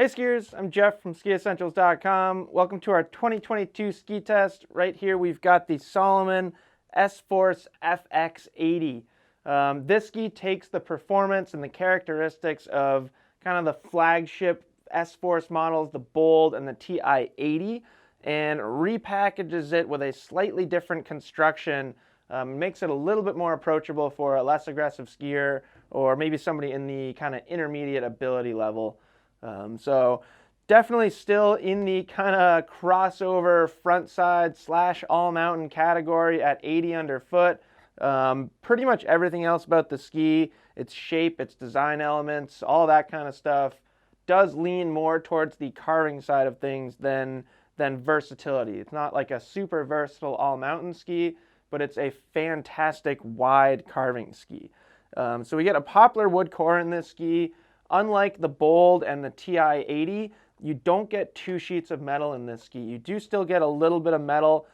Hey skiers, I'm Jeff from skiessentials.com. Welcome to our 2022 ski test. Right here we've got the Salomon Force Fx.80. This ski takes the performance and the characteristics of kind of the flagship S-Force models, the Bold and the TI-80, and repackages it with a slightly different construction. Makes it a little bit more approachable for a less aggressive skier or maybe somebody in the kind of intermediate ability level. So definitely still in the kind of crossover front side / all mountain category at 80 underfoot. Pretty much everything else about the ski, its shape, its design elements, all that kind of stuff, does lean more towards the carving side of things than versatility. It's not like a super versatile all mountain ski, but it's a fantastic wide carving ski. So we get a poplar wood core in this ski. Unlike the Bold and the TI-80, you don't get two sheets of metal in this ski. You do still get a little bit of metal.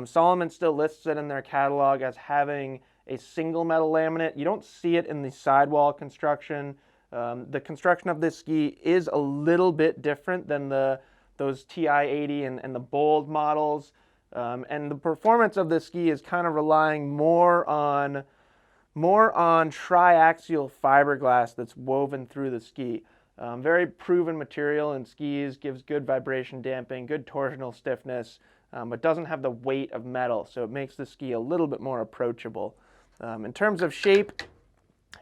Salomon still lists it in their catalog as having a single metal laminate. You don't see it in the sidewall construction. The construction of this ski is a little bit different than those TI-80 and the Bold models. And the performance of this ski is kind of relying more on triaxial fiberglass that's woven through the ski. Very proven material in skis, gives good vibration damping, good torsional stiffness, but doesn't have the weight of metal, so it makes the ski a little bit more approachable. In terms of shape,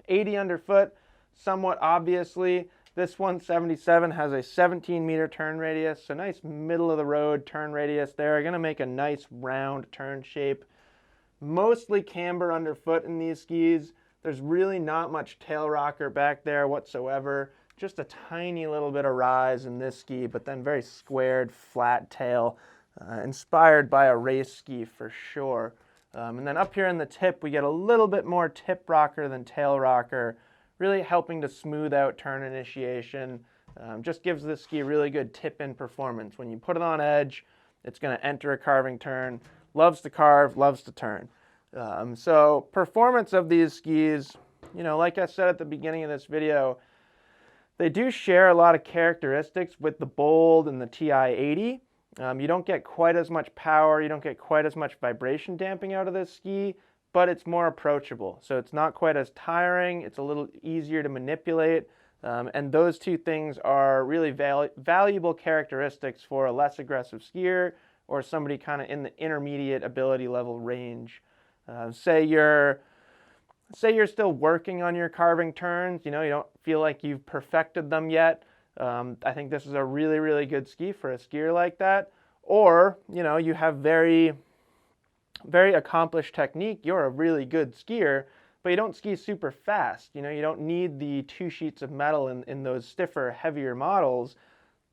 80 underfoot, somewhat obviously. This 177 has a 17-meter turn radius, so nice middle of the road turn radius there. Going to make a nice round turn shape. Mostly camber underfoot in these skis. There's really not much tail rocker back there whatsoever. Just a tiny little bit of rise in this ski, but then very squared, flat tail, inspired by a race ski for sure. And then up here in the tip, we get a little bit more tip rocker than tail rocker, really helping to smooth out turn initiation. Just gives this ski really good tip-in performance. When you put it on edge, it's going to enter a carving turn. Loves to carve, loves to turn. So performance of these skis, like I said at the beginning of this video, they do share a lot of characteristics with the Bold and the TI-80. You don't get quite as much power, you don't get quite as much vibration damping out of this ski, but it's more approachable. So it's not quite as tiring, it's a little easier to manipulate, and those two things are really valuable characteristics for a less aggressive skier or somebody kind of in the intermediate ability level range. Say you're still working on your carving turns, you don't feel like you've perfected them yet. I think this is a really, really good ski for a skier like that. Or, you have very, very accomplished technique, you're a really good skier, but you don't ski super fast. You don't need the two sheets of metal in those stiffer, heavier models.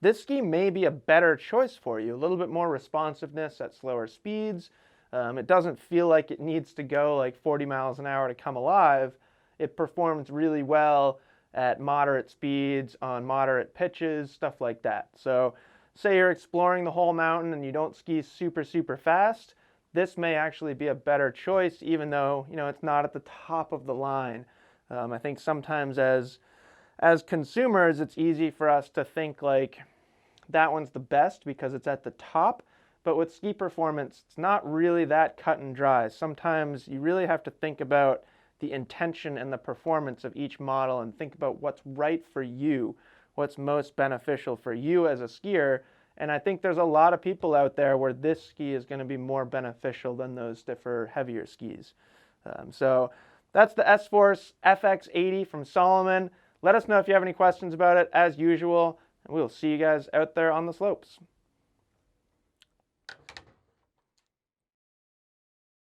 This ski may be a better choice for you, a little bit more responsiveness at slower speeds. It doesn't feel like it needs to go like 40 miles an hour to come alive. It performs really well at moderate speeds, on moderate pitches, stuff like that. So say you're exploring the whole mountain and you don't ski super, super fast, this may actually be a better choice, even though, it's not at the top of the line. I think sometimes as consumers, it's easy for us to think like, that one's the best because it's at the top, but with ski performance, it's not really that cut and dry. Sometimes you really have to think about the intention and the performance of each model and think about what's right for you, what's most beneficial for you as a skier. And I think there's a lot of people out there where this ski is going to be more beneficial than those stiffer, heavier skis. So that's the S-Force Fx.80 from Salomon. Let us know if you have any questions about it, as usual. And we'll see you guys out there on the slopes.